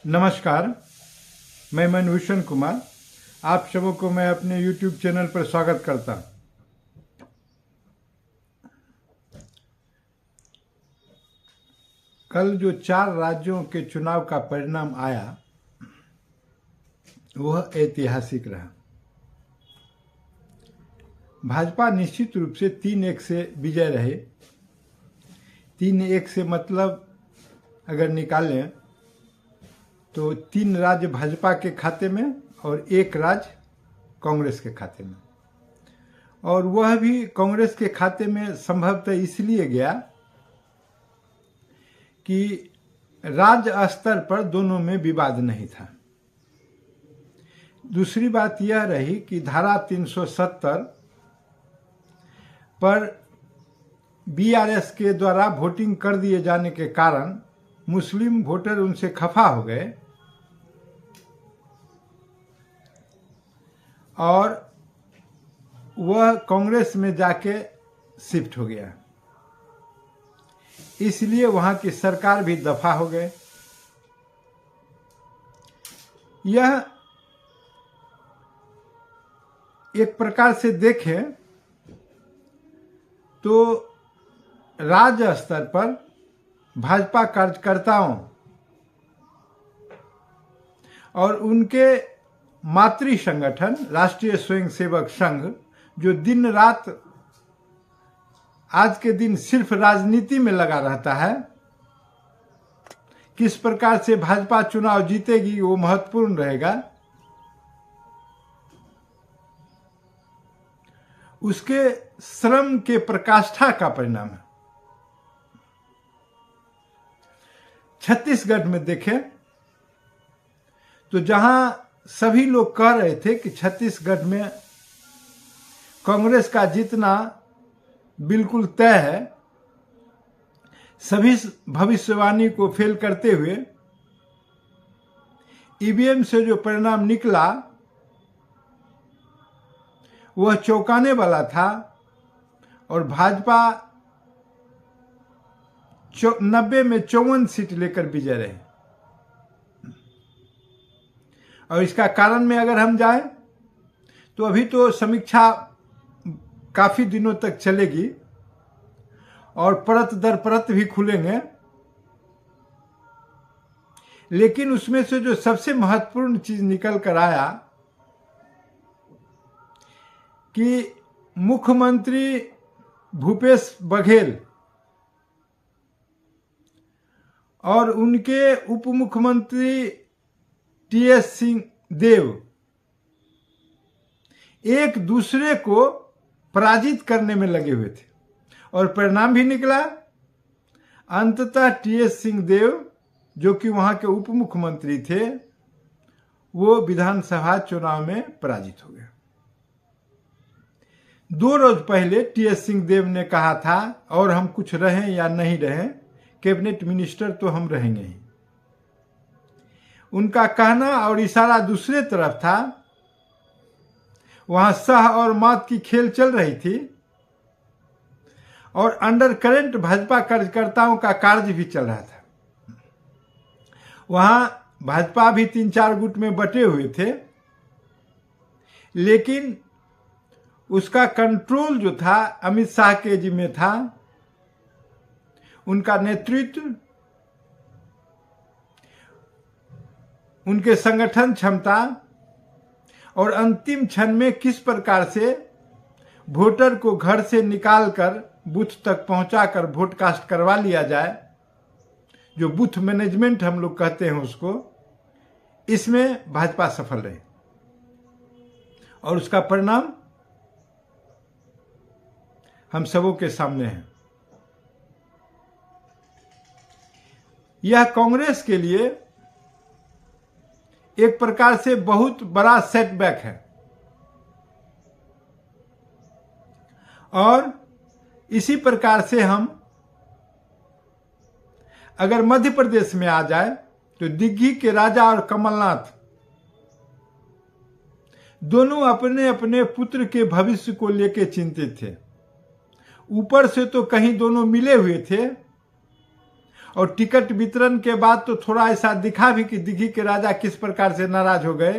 नमस्कार, मैं मनभूषण कुमार। आप सबों को मैं अपने YouTube चैनल पर स्वागत करता हूं। कल जो 4 राज्यों के चुनाव का परिणाम आया वह ऐतिहासिक रहा। भाजपा निश्चित रूप से 3-1 से विजय रहे। 3-1 से मतलब अगर निकालें तो 3 राज्य भाजपा के खाते में और 1 राज्य कांग्रेस के खाते में, और वह भी कांग्रेस के खाते में संभवतः इसलिए गया कि राज्य स्तर पर दोनों में विवाद नहीं था। दूसरी बात यह रही कि धारा 370 पर बीआरएस के द्वारा वोटिंग कर दिए जाने के कारण मुस्लिम वोटर उनसे खफा हो गए और वह कांग्रेस में जाके शिफ्ट हो गया। इसलिए वहां की सरकार भी दफा हो गए। यह एक प्रकार से देखें तो राज्य स्तर पर भाजपा कार्यकर्ताओं और उनके मातृ संगठन राष्ट्रीय स्वयंसेवक संघ, जो दिन रात आज के दिन सिर्फ राजनीति में लगा रहता है, किस प्रकार से भाजपा चुनाव जीतेगी वो महत्वपूर्ण रहेगा, उसके श्रम के प्रकाष्ठा का परिणाम है। छत्तीसगढ़ में देखें तो जहां सभी लोग कह रहे थे कि छत्तीसगढ़ में कांग्रेस का जीतना बिल्कुल तय है, सभी भविष्यवाणी को फेल करते हुए ईवीएम से जो परिणाम निकला वह चौंकाने वाला था और भाजपा 90 में 54 सीट लेकर विजय रहे। और इसका कारण में अगर हम जाएं तो अभी तो समीक्षा काफी दिनों तक चलेगी और परत दर परत भी खुलेंगे, लेकिन उसमें से जो सबसे महत्वपूर्ण चीज निकल कर आया कि मुख्यमंत्री भूपेश बघेल और उनके उप मुख्यमंत्री टीएस सिंहदेव एक दूसरे को पराजित करने में लगे हुए थे और परिणाम भी निकला। अंततः टीएस सिंहदेव, जो कि वहां के उप मुख्यमंत्री थे, वो विधानसभा चुनाव में पराजित हो गए। 2 रोज पहले टीएस सिंहदेव ने कहा था, और हम कुछ रहें या नहीं रहें, कैबिनेट मिनिस्टर तो हम रहेंगे ही। उनका कहना और इशारा दूसरे तरफ था। वहां सह और मात की खेल चल रही थी और अंडर करंट भाजपा कार्यकर्ताओं का कार्य भी चल रहा था। वहां भाजपा भी 3-4 गुट में बटे हुए थे, लेकिन उसका कंट्रोल जो था अमित शाह के जिम्मे था। उनका नेतृत्व, उनके संगठन क्षमता और अंतिम क्षण में किस प्रकार से वोटर को घर से निकालकर बूथ तक पहुंचाकर वोट कास्ट करवा लिया जाए, जो बूथ मैनेजमेंट हम लोग कहते हैं उसको, इसमें भाजपा सफल रही और उसका परिणाम हम सबों के सामने है। यह कांग्रेस के लिए एक प्रकार से बहुत बड़ा सेटबैक है और इसी प्रकार से हम अगर मध्य प्रदेश में आ जाए तो दिग्घी के राजा और कमलनाथ दोनों अपने अपने पुत्र के भविष्य को लेकर चिंतित थे। ऊपर से तो कहीं दोनों मिले हुए थे और टिकट वितरण के बाद तो थोड़ा ऐसा दिखा भी कि दिघी के राजा किस प्रकार से नाराज हो गए,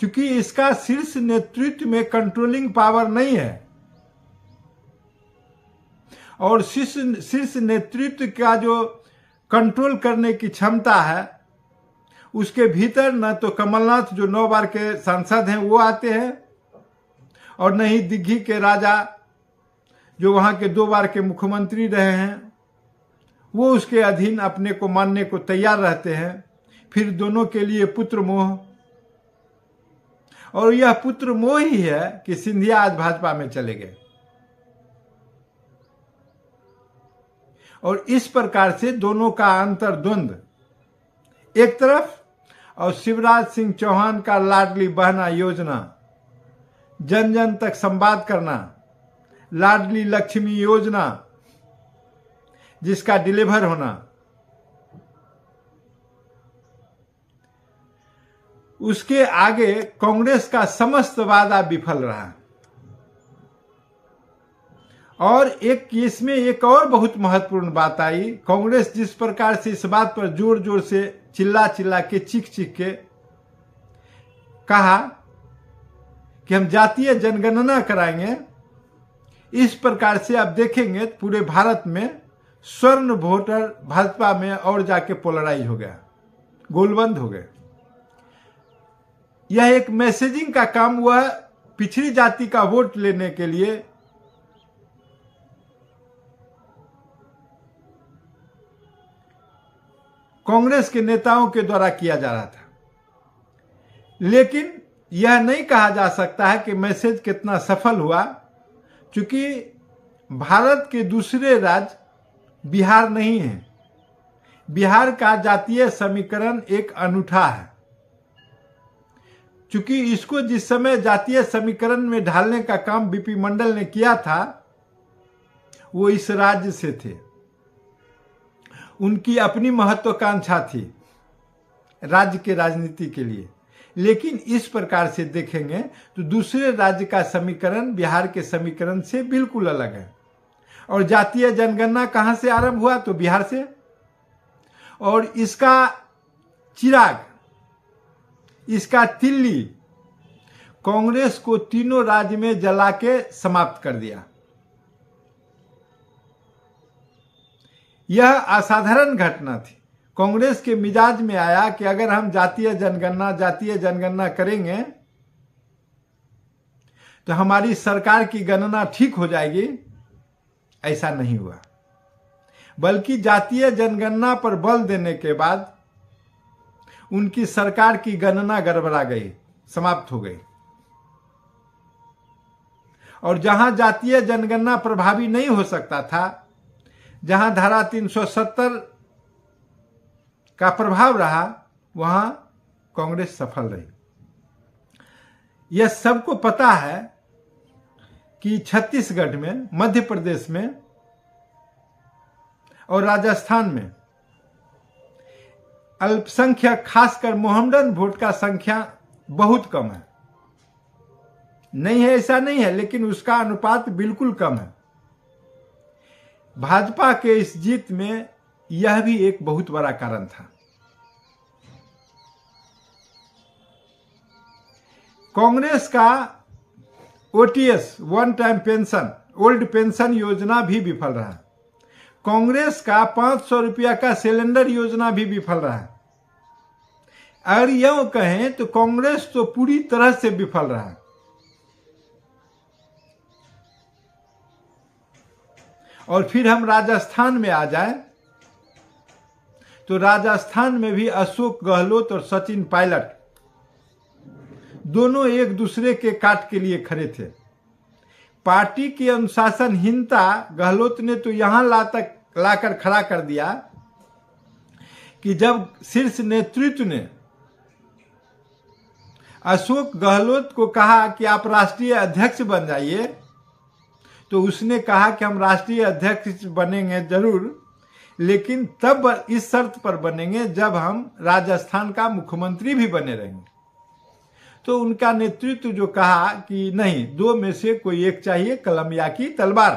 क्योंकि इसका शीर्ष नेतृत्व में कंट्रोलिंग पावर नहीं है और शीर्ष नेतृत्व का जो कंट्रोल करने की क्षमता है उसके भीतर न तो कमलनाथ जो 9 बार के सांसद हैं वो आते हैं और न ही दिघी के राजा जो वहां के 2 बार के मुख्यमंत्री रहे हैं वो उसके अधीन अपने को मानने को तैयार रहते हैं। फिर दोनों के लिए पुत्र मोह, और यह पुत्र मोह ही है कि सिंधिया आज भाजपा में चले गए। और इस प्रकार से दोनों का अंतर्द्वंद एक तरफ और शिवराज सिंह चौहान का लाडली बहना योजना, जन जन तक संवाद करना, लाडली लक्ष्मी योजना जिसका डिलीवर होना, उसके आगे कांग्रेस का समस्त वादा विफल रहा। और इसमें एक और बहुत महत्वपूर्ण बात आई, कांग्रेस जिस प्रकार से इस बात पर जोर जोर से चिल्ला चिल्ला के चीख के कहा कि हम जातीय जनगणना कराएंगे, इस प्रकार से आप देखेंगे पूरे भारत में स्वर्ण वोटर भाजपा में और जाके पोलराइज हो गया, गोलबंद हो गए। यह एक मैसेजिंग का काम हुआ पिछड़ी जाति का वोट लेने के लिए। कांग्रेस के नेताओं के द्वारा किया जा रहा था, लेकिन यह नहीं कहा जा सकता है कि मैसेज कितना सफल हुआ, क्योंकि भारत के दूसरे राज्य बिहार नहीं है। बिहार का जातीय समीकरण एक अनूठा है, क्योंकि इसको जिस समय जातीय समीकरण में ढालने का काम बीपी मंडल ने किया था वो इस राज्य से थे, उनकी अपनी महत्वाकांक्षा थी राज्य के राजनीति के लिए। लेकिन इस प्रकार से देखेंगे तो दूसरे राज्य का समीकरण बिहार के समीकरण से बिल्कुल अलग है। और जातीय जनगणना कहां से आरंभ हुआ? तो बिहार से। और इसका चिराग, इसका तिल्ली कांग्रेस को तीनों राज्य में जला के समाप्त कर दिया। यह असाधारण घटना थी। कांग्रेस के मिजाज में आया कि अगर हम जातीय जनगणना करेंगे तो हमारी सरकार की गणना ठीक हो जाएगी। ऐसा नहीं हुआ, बल्कि जातीय जनगणना पर बल देने के बाद उनकी सरकार की गणना गड़बड़ा गई, समाप्त हो गई। और जहां जातीय जनगणना प्रभावी नहीं हो सकता था, जहां धारा 370 का प्रभाव रहा, वहां कांग्रेस सफल रही। यह सबको पता है कि छत्तीसगढ़ में, मध्य प्रदेश में और राजस्थान में अल्पसंख्यक, खासकर मोहम्मडन वोट का संख्या बहुत कम है। नहीं है ऐसा नहीं है, लेकिन उसका अनुपात बिल्कुल कम है। भाजपा के इस जीत में यह भी एक बहुत बड़ा कारण था। कांग्रेस का OTS, one time pension, old pension योजना भी विफल रहा। कांग्रेस का 500 रुपया का सिलेंडर योजना भी विफल रहा। अगर यूं कहें तो कांग्रेस तो पूरी तरह से विफल रहा। और फिर हम राजस्थान में आ जाएं तो राजस्थान में भी अशोक गहलोत और सचिन पायलट दोनों एक दूसरे के काट के लिए खड़े थे। पार्टी की अनुशासनहीनता गहलोत ने तो यहां लाकर खड़ा कर दिया कि जब शीर्ष नेतृत्व ने अशोक गहलोत को कहा कि आप राष्ट्रीय अध्यक्ष बन जाइए, तो उसने कहा कि हम राष्ट्रीय अध्यक्ष बनेंगे जरूर, लेकिन तब इस शर्त पर बनेंगे जब हम राजस्थान का मुख्यमंत्री भी बने रहेंगे। तो उनका नेतृत्व जो कहा कि नहीं, 2 में से कोई एक चाहिए, कलम या की तलवार।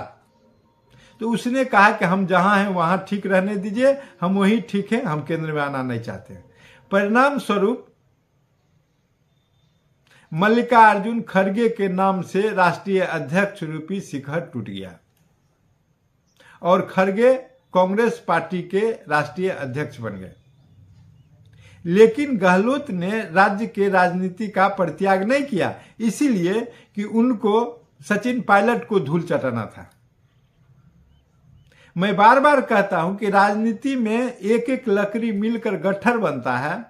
तो उसने कहा कि हम जहां हैं वहां ठीक रहने दीजिए, हम वहीं ठीक हैं, हम केंद्र में आना नहीं चाहते हैं। परिणाम स्वरूप मल्लिकार्जुन खड़गे के नाम से राष्ट्रीय अध्यक्ष रूपी शिखर टूट गया और खड़गे कांग्रेस पार्टी के राष्ट्रीय अध्यक्ष बन गए। लेकिन गहलोत ने राज्य के राजनीति का परित्याग नहीं किया, इसीलिए कि उनको सचिन पायलट को धूल चटाना था। मैं बार बार कहता हूं कि राजनीति में एक एक लकड़ी मिलकर गट्ठर बनता है,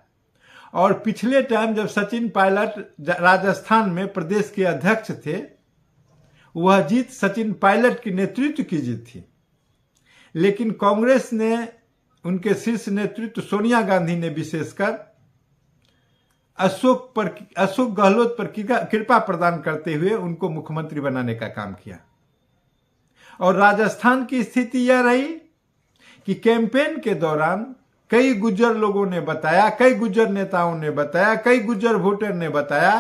और पिछले टाइम जब सचिन पायलट राजस्थान में प्रदेश के अध्यक्ष थे, वह जीत सचिन पायलट के नेतृत्व की जीत थी। लेकिन कांग्रेस ने, उनके शीर्ष नेतृत्व सोनिया गांधी ने विशेषकर अशोक गहलोत पर कृपा प्रदान करते हुए उनको मुख्यमंत्री बनाने का काम किया। और राजस्थान की स्थिति यह रही कि कैंपेन के दौरान कई गुज्जर लोगों ने बताया, कई गुज्जर नेताओं ने बताया, कई गुज्जर वोटर ने बताया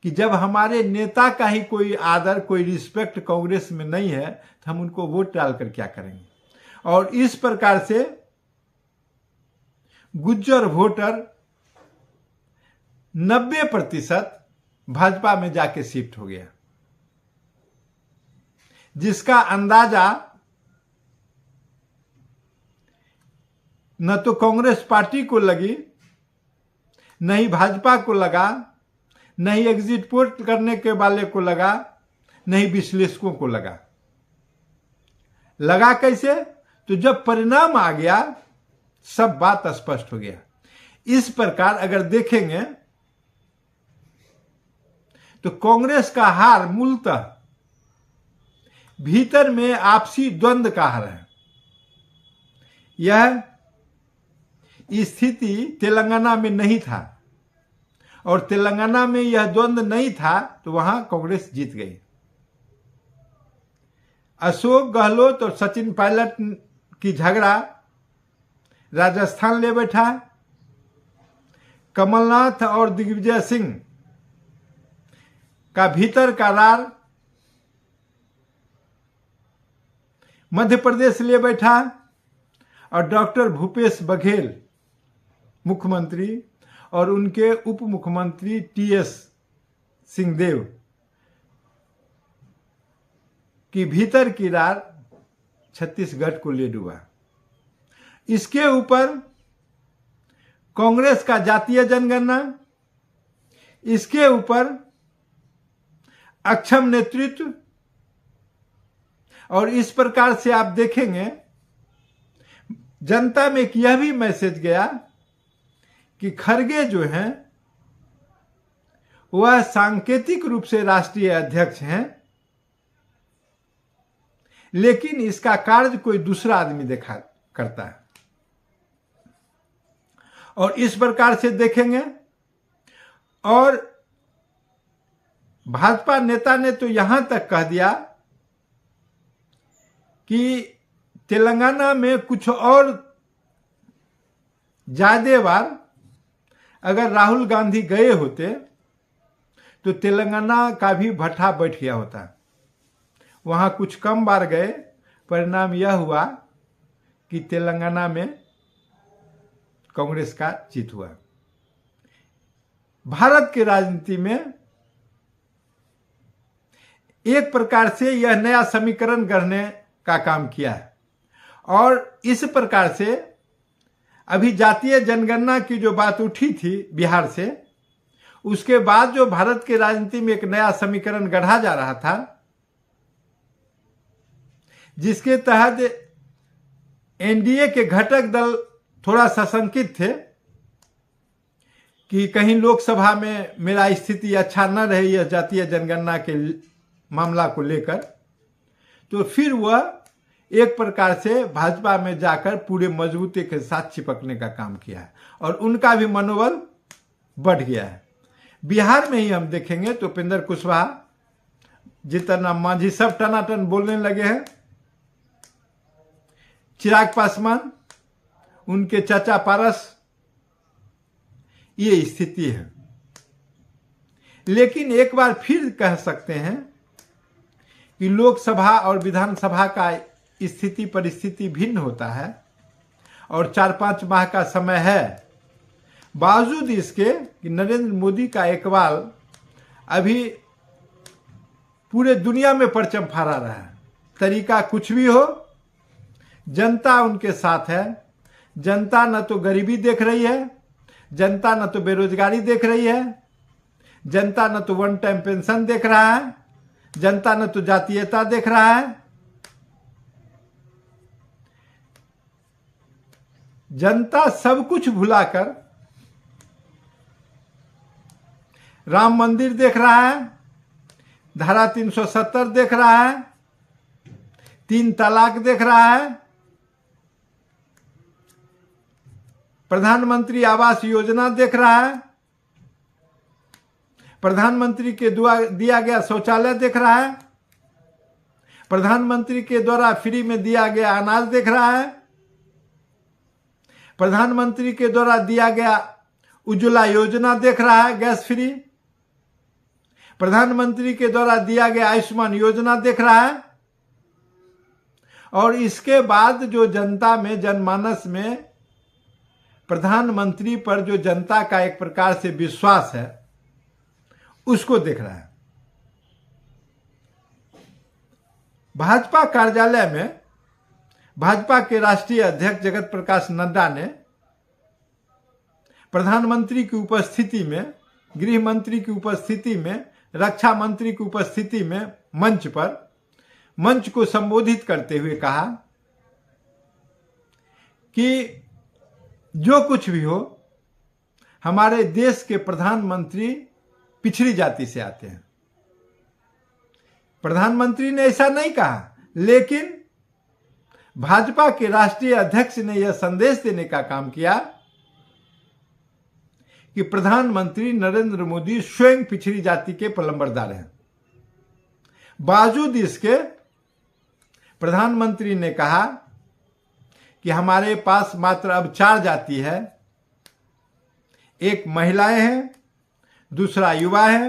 कि जब हमारे नेता का ही कोई आदर, कोई रिस्पेक्ट कांग्रेस में नहीं है, तो हम उनको वोट डालकर क्या करेंगे। और इस प्रकार से गुज्जर वोटर 90% भाजपा में जाके शिफ्ट हो गया, जिसका अंदाजा न तो कांग्रेस पार्टी को लगी, न ही भाजपा को लगा, न ही एग्जिट पोल करने के वाले को लगा, न ही विश्लेषकों को लगा। लगा कैसे? तो जब परिणाम आ गया, सब बात स्पष्ट हो गया। इस प्रकार अगर देखेंगे तो कांग्रेस का हार मूलतः भीतर में आपसी द्वंद्व का हार है। यह स्थिति तेलंगाना में नहीं था, और तेलंगाना में यह द्वंद्व नहीं था तो वहां कांग्रेस जीत गई। अशोक गहलोत और सचिन पायलट की झगड़ा राजस्थान ले बैठा। कमलनाथ और दिग्विजय सिंह का भीतर का रार मध्य प्रदेश ले बैठा, और डॉक्टर भूपेश बघेल मुख्यमंत्री और उनके उप मुख्यमंत्री टीएस सिंहदेव की भीतर की रार छत्तीसगढ़ को ले डूबा। इसके ऊपर कांग्रेस का जातीय जनगणना, इसके ऊपर अक्षम नेतृत्व, और इस प्रकार से आप देखेंगे जनता में यह भी मैसेज गया कि खड़गे जो हैं वह सांकेतिक रूप से राष्ट्रीय अध्यक्ष हैं, लेकिन इसका कार्य कोई दूसरा आदमी देखा करता है। और इस प्रकार से देखेंगे, और भाजपा नेता ने तो यहां तक कह दिया कि तेलंगाना में कुछ और ज्यादा बार अगर राहुल गांधी गए होते तो तेलंगाना का भी भट्ठा बैठ गया होता। वहां कुछ कम बार गए, परिणाम यह हुआ कि तेलंगाना में कांग्रेस का जीत हुआ। भारत की राजनीति में एक प्रकार से यह नया समीकरण गढ़ने का काम किया है, और इस प्रकार से अभी जातीय जनगणना की जो बात उठी थी बिहार से, उसके बाद जो भारत की राजनीति में एक नया समीकरण गढ़ा जा रहा था, जिसके तहत एनडीए के घटक दल थोड़ा सशंकित थे कि कहीं लोकसभा में मेरा स्थिति अच्छा न रहे यह जातीय जनगणना के मामला को लेकर, तो फिर वह एक प्रकार से भाजपा में जाकर पूरे मजबूती के साथ चिपकने का काम किया है, और उनका भी मनोबल बढ़ गया है। बिहार में ही हम देखेंगे तो उपेंद्र कुशवाहा, जीतन राम मांझी सब टनाटन बोलने लगे हैं। चिराग पासवान, उनके चाचा पारस, ये स्थिति है। लेकिन एक बार फिर कह सकते हैं कि लोकसभा और विधानसभा का स्थिति परिस्थिति भिन्न होता है और 4-5 माह का समय है, बावजूद इसके कि नरेंद्र मोदी का इकबाल अभी पूरे दुनिया में परचम फहरा रहा है। तरीका कुछ भी हो, जनता उनके साथ है। जनता न तो गरीबी देख रही है, जनता न तो बेरोजगारी देख रही है, जनता न तो वन टाइम पेंशन देख रहा है, जनता न तो जातीयता देख रहा है। जनता सब कुछ भुलाकर राम मंदिर देख रहा है, धारा 370 देख रहा है, 3 तलाक देख रहा है, प्रधानमंत्री आवास योजना देख रहा है, प्रधानमंत्री के द्वारा दिया गया शौचालय देख रहा है, प्रधानमंत्री के द्वारा फ्री में दिया गया अनाज देख रहा है, प्रधानमंत्री के द्वारा दिया गया उज्ज्वला योजना देख रहा है गैस फ्री, प्रधानमंत्री के द्वारा दिया गया आयुष्मान योजना देख रहा है। और इसके बाद जो जनता में, जनमानस में प्रधानमंत्री पर जो जनता का एक प्रकार से विश्वास है, उसको देख रहा है। भाजपा कार्यालय में भाजपा के राष्ट्रीय अध्यक्ष जगत प्रकाश नड्डा ने प्रधानमंत्री की उपस्थिति में, गृह मंत्री की उपस्थिति में, रक्षा मंत्री की उपस्थिति में मंच को संबोधित करते हुए कहा कि जो कुछ भी हो, हमारे देश के प्रधानमंत्री पिछड़ी जाति से आते हैं। प्रधानमंत्री ने ऐसा नहीं कहा, लेकिन भाजपा के राष्ट्रीय अध्यक्ष ने यह संदेश देने का काम किया कि प्रधानमंत्री नरेंद्र मोदी स्वयं पिछड़ी जाति के पलंबरदार हैं। बावजूद इसके प्रधानमंत्री ने कहा कि हमारे पास मात्र अब 4 जाति है, एक महिलाएं हैं, दूसरा युवा है,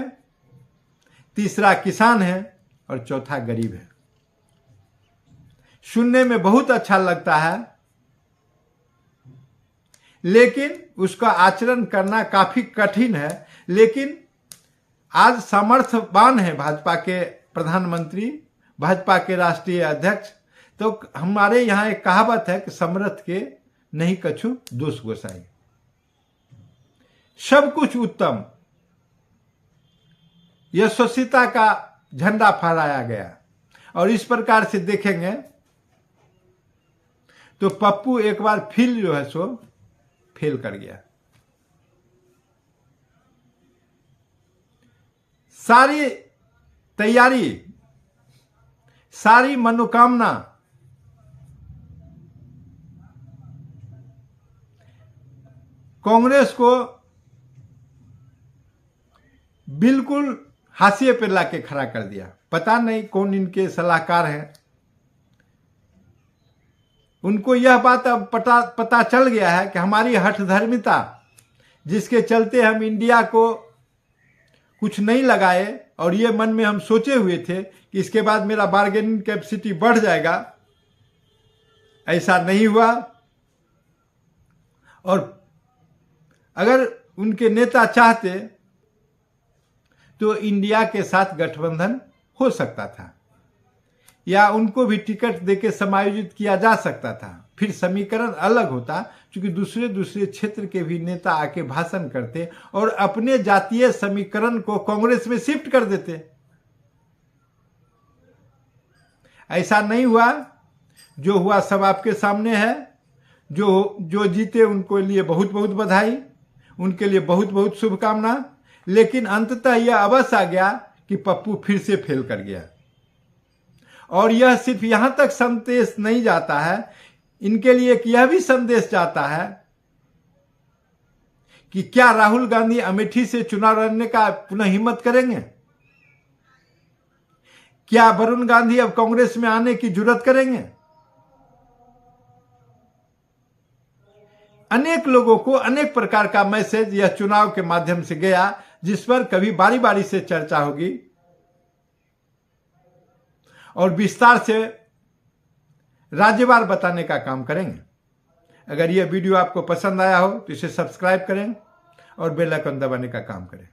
तीसरा किसान है और चौथा गरीब है। सुनने में बहुत अच्छा लगता है, लेकिन उसका आचरण करना काफी कठिन है। लेकिन आज सामर्थ्यवान है भाजपा के प्रधानमंत्री, भाजपा के राष्ट्रीय अध्यक्ष। तो हमारे यहां एक कहावत है कि समर्थ के नहीं कछु दोष गोसाई। सब कुछ उत्तम, यशस्विता का झंडा फहराया गया। और इस प्रकार से देखेंगे तो पप्पू एक बार फिर जो है सो फेल कर गया। सारी तैयारी, सारी मनोकामना कांग्रेस को बिल्कुल हाशिए पर लाके खड़ा कर दिया। पता नहीं कौन इनके सलाहकार हैं। उनको यह बात अब पता चल गया है कि हमारी हठधर्मिता, जिसके चलते हम इंडिया को कुछ नहीं लगाए और ये मन में हम सोचे हुए थे कि इसके बाद मेरा बार्गेनिंग कैपेसिटी बढ़ जाएगा, ऐसा नहीं हुआ। और अगर उनके नेता चाहते तो इंडिया के साथ गठबंधन हो सकता था, या उनको भी टिकट देके समायोजित किया जा सकता था। फिर समीकरण अलग होता, क्योंकि दूसरे क्षेत्र के भी नेता आके भाषण करते और अपने जातीय समीकरण को कांग्रेस में शिफ्ट कर देते। ऐसा नहीं हुआ। जो हुआ सब आपके सामने है। जो जीते उनको लिए बहुत बहुत बधाई, उनके लिए बहुत बहुत शुभकामना। लेकिन अंततः यह अवश्य आ गया कि पप्पू फिर से फेल कर गया। और यह सिर्फ यहां तक संदेश नहीं जाता है, इनके लिए एक यह भी संदेश जाता है कि क्या राहुल गांधी अमेठी से चुनाव लड़ने का पुनः हिम्मत करेंगे? क्या वरुण गांधी अब कांग्रेस में आने की जुर्रत करेंगे? अनेक लोगों को अनेक प्रकार का मैसेज यह चुनाव के माध्यम से गया, जिस पर कभी बारी बारी से चर्चा होगी। और विस्तार से राज्यवार बताने का काम करेंगे। अगर यह वीडियो आपको पसंद आया हो तो इसे सब्सक्राइब करें और बेल आइकन दबाने का काम करें।